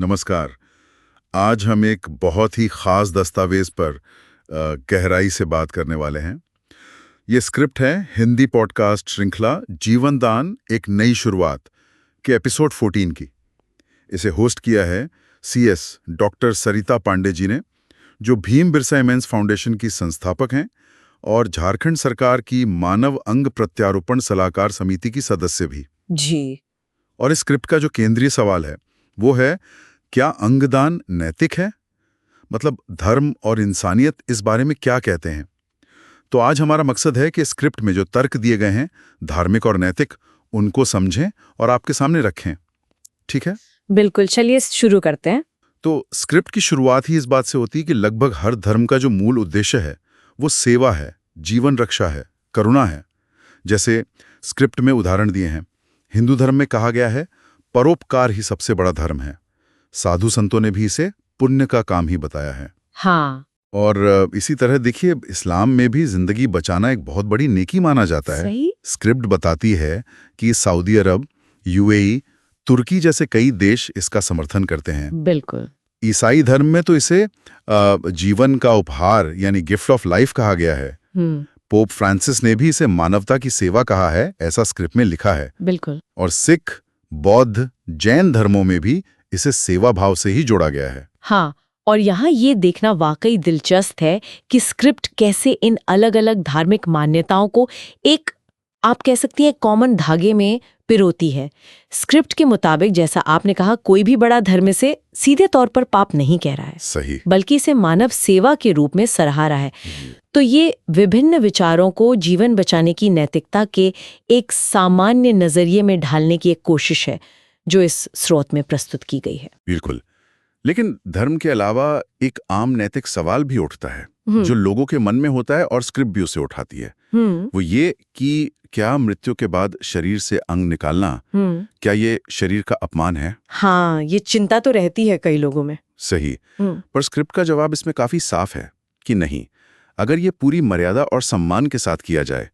नमस्कार। आज हम एक बहुत ही ख़ास दस्तावेज़ पर गहराई से बात करने वाले हैं। ये स्क्रिप्ट है हिंदी पॉडकास्ट श्रृंखला जीवन दान एक नई शुरुआत के एपिसोड 14 की। इसे होस्ट किया है CS डॉक्टर सरिता पांडे जी ने, जो भीम बिरसा इमेंस फाउंडेशन की संस्थापक हैं और झारखंड सरकार की मानव अंग प्रत्यारोपण सलाहकार समिति की सदस्य भी जी। और इस स्क्रिप्ट का जो केंद्रीय सवाल है वो है, क्या अंगदान नैतिक है? मतलब धर्म और इंसानियत इस बारे में क्या कहते हैं? तो आज हमारा मकसद है कि स्क्रिप्ट में जो तर्क दिए गए हैं, धार्मिक और नैतिक, उनको समझें और आपके सामने रखें। ठीक है? बिल्कुल, चलिए शुरू करते हैं। तो स्क्रिप्ट की शुरुआत ही इस बात से होती है कि लगभग हर धर्म का जो मूल उद्देश्य है वो सेवा है, जीवन रक्षा है, करुणा है। जैसे स्क्रिप्ट में उदाहरण दिए हैं। हिंदू धर्म में कहा गया है परोपकार ही सबसे बड़ा धर्म है। साधु संतों ने भी इसे पुण्य का काम ही बताया है। हाँ। और इसी तरह देखिए, इस्लाम में भी जिंदगी बचाना एक बहुत बड़ी नेकी माना जाता है। सही? स्क्रिप्ट बताती है कि सऊदी अरब, UAE, तुर्की जैसे कई देश इसका समर्थन करते हैं। बिल्कुल। ईसाई धर्म में तो इसे जीवन का उपहार यानी गिफ्ट ऑफ लाइफ कहा गया है। पोप फ्रांसिस ने भी इसे मानवता की सेवा कहा है, ऐसा स्क्रिप्ट में लिखा है। बिल्कुल। और सिख, बौद्ध, जैन धर्मों में भी इसे सेवा भाव से ही जोड़ा गया है। हाँ, और यहाँ ये देखना वाकई दिलचस्प है कि स्क्रिप्ट कैसे इन अलग-अलग धार्मिक मान्यताओं को एक, आप कह सकती हैं, कॉमन धागे में पिरोती है। स्क्रिप्ट के मुताबिक, जैसा आपने कहा, कोई भी बड़ा धर्म से सीधे तौर पर पाप नहीं कह रहा है। सही। बल्कि इसे मानव सेवा के रूप में सराहा रहा है। तो ये विभिन्न विचारों को जीवन बचाने की नैतिकता के एक सामान्य नजरिए में ढालने की एक कोशिश है जो इस स्रोत में प्रस्तुत की गई है। बिल्कुल। लेकिन धर्म के अलावा एक आम नैतिक सवाल भी उठता है जो लोगों के मन में होता है और स्क्रिप्ट भी उसे उठाती है। वो ये कि क्या मृत्यु के बाद शरीर से अंग निकालना, क्या ये शरीर का अपमान है? हाँ, ये चिंता तो रहती है कई लोगों में। सही। पर स्क्रिप्ट का जवाब इसमें काफी साफ है कि नहीं, अगर ये पूरी मर्यादा और सम्मान के साथ किया जाए।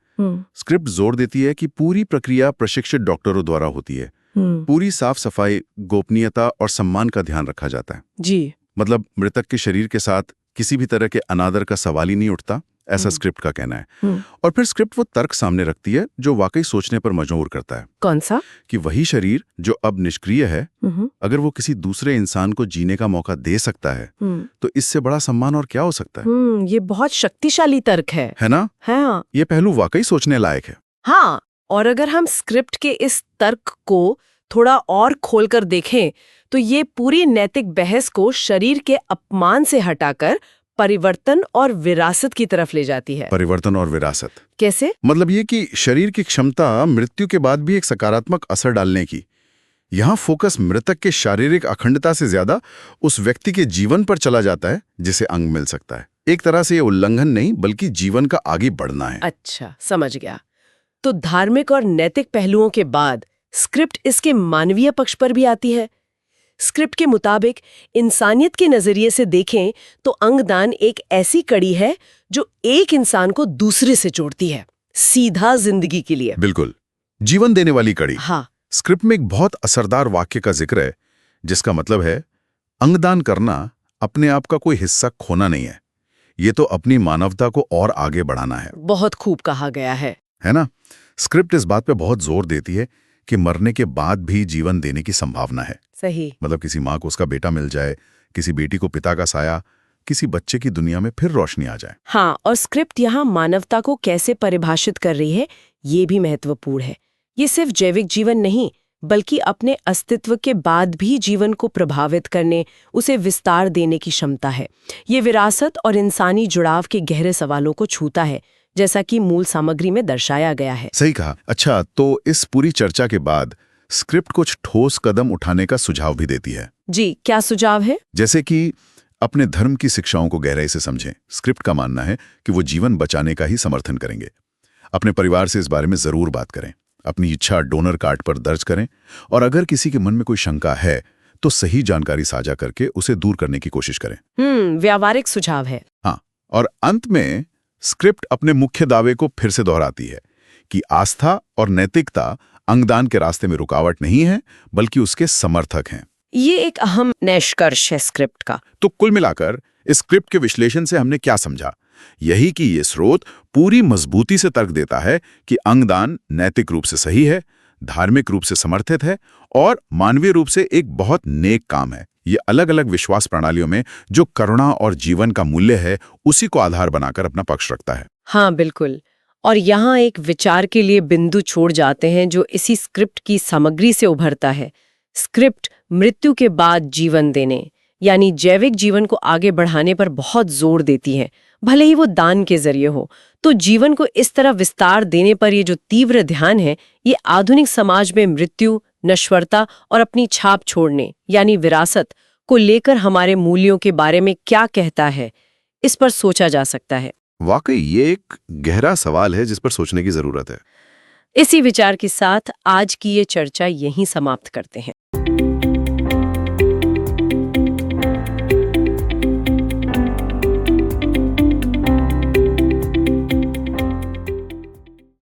स्क्रिप्ट जोर देती है कि पूरी प्रक्रिया प्रशिक्षित डॉक्टरों द्वारा होती है। पूरी साफ सफाई, गोपनीयता और सम्मान का ध्यान रखा जाता है। जी। मतलब मृतक के शरीर के साथ किसी भी तरह के अनादर का सवाल ही नहीं उठता, ऐसा स्क्रिप्ट का कहना है। और फिर स्क्रिप्ट वो तर्क सामने रखती है जो वाकई सोचने पर मजबूर करता है। कौन सा? कि वही शरीर जो अब निष्क्रिय है, अगर वो किसी दूसरे इंसान को जीने का मौका दे सकता है, तो इससे बड़ा सम्मान और क्या हो सकता है? ये बहुत शक्तिशाली तर्क है ना? हाँ। ये पहलू वाकई सोचने लायक है। हाँ, और अगर हम स्क्रिप्ट के इस तर्क को थोड़ा और खोलकर देखें तो ये पूरी नैतिक बहस को शरीर के अपमान से हटाकर परिवर्तन और विरासत की तरफ ले जाती है। परिवर्तन और विरासत कैसे? मतलब ये कि शरीर की क्षमता मृत्यु के बाद भी एक सकारात्मक असर डालने की। यहाँ फोकस मृतक के शारीरिक अखंडता से ज्यादा उस व्यक्ति के जीवन पर चला जाता है जिसे अंग मिल सकता है। एक तरह से ये उल्लंघन नहीं, बल्कि जीवन का आगे बढ़ना है। अच्छा, समझ गया। तो धार्मिक और नैतिक पहलुओं के बाद स्क्रिप्ट इसके मानवीय पक्ष पर भी आती है। स्क्रिप्ट के मुताबिक इंसानियत के नजरिए से देखें तो अंगदान एक ऐसी कड़ी है जो एक इंसान को दूसरे से जोड़ती है, सीधा जिंदगी के लिए। बिल्कुल, जीवन देने वाली कड़ी। हाँ। स्क्रिप्ट में एक बहुत असरदार वाक्य का जिक्र है जिसका मतलब है, अंगदान करना अपने आप का कोई हिस्सा खोना नहीं है, ये तो अपनी मानवता को और आगे बढ़ाना है। बहुत खूब कहा गया है ना? स्क्रिप्ट इस बात पे बहुत जोर देती है कि मरने के बाद भी जीवन देने की संभावना है। सही। मतलब किसी माँ को उसका बेटा मिल जाए, किसी बेटी को पिता का साया, किसी बच्चे की दुनिया में फिर रोशनी आ जाए। हाँ, और स्क्रिप्ट यहाँ मानवता को कैसे परिभाषित कर रही है ये भी महत्वपूर्ण है। ये सिर्फ जैविक जीवन नहीं, बल्कि अपने अस्तित्व के बाद भी जीवन को प्रभावित करने, उसे विस्तार देने की क्षमता है। ये विरासत और इंसानी जुड़ाव के गहरे सवालों को छूता है, जैसा कि मूल सामग्री में दर्शाया गया है। सही कहा। अच्छा, तो इस पूरी चर्चा के बाद स्क्रिप्ट कुछ ठोस कदम उठाने का सुझाव भी देती है। जी, क्या सुझाव है? जैसे कि अपने धर्म की शिक्षाओं को गहराई से समझें। स्क्रिप्ट का मानना है कि वो जीवन बचाने का ही समर्थन करेंगे। अपने परिवार से इस बारे में जरूर बात करें, अपनी इच्छा डोनर कार्ड पर दर्ज करें, और अगर किसी के मन में कोई शंका है तो सही जानकारी साझा करके उसे दूर करने की कोशिश करें। व्यावहारिक सुझाव है। हाँ, और अंत में स्क्रिप्ट अपने मुख्य दावे को फिर से दोहराती है कि आस्था और नैतिकता अंगदान के रास्ते में रुकावट नहीं है, बल्कि उसके समर्थक हैं। ये एक अहम निष्कर्ष है स्क्रिप्ट का। तो कुल मिलाकर इस स्क्रिप्ट के विश्लेषण से हमने क्या समझा? यही कि ये स्रोत पूरी मजबूती से तर्क देता है कि अंगदान नैतिक रूप से सही है, धार्मिक रूप से समर्थित है और मानवीय रूप से एक बहुत नेक काम है। ये अलग अलग विश्वास प्रणालियों में जो करुणा और जीवन का मूल्य है, उसी को आधार बनाकर अपना पक्ष रखता है। हाँ, बिल्कुल। और यहाँ एक विचार के लिए बिंदु छोड़ जाते हैं जो इसी स्क्रिप्ट की सामग्री से उभरता है। स्क्रिप्ट मृत्यु के बाद जीवन देने यानी जैविक जीवन को आगे बढ़ाने पर बहुत जोर देती है, भले ही वो दान के जरिए हो। तो जीवन को इस तरह विस्तार देने पर ये जो तीव्र ध्यान है, ये आधुनिक समाज में मृत्यु, नश्वरता और अपनी छाप छोड़ने यानी विरासत को लेकर हमारे मूल्यों के बारे में क्या कहता है, इस पर सोचा जा सकता है। वाकई ये एक गहरा सवाल है जिस पर सोचने की जरूरत है। इसी विचार के साथ आज की ये चर्चा यहीं समाप्त करते हैं।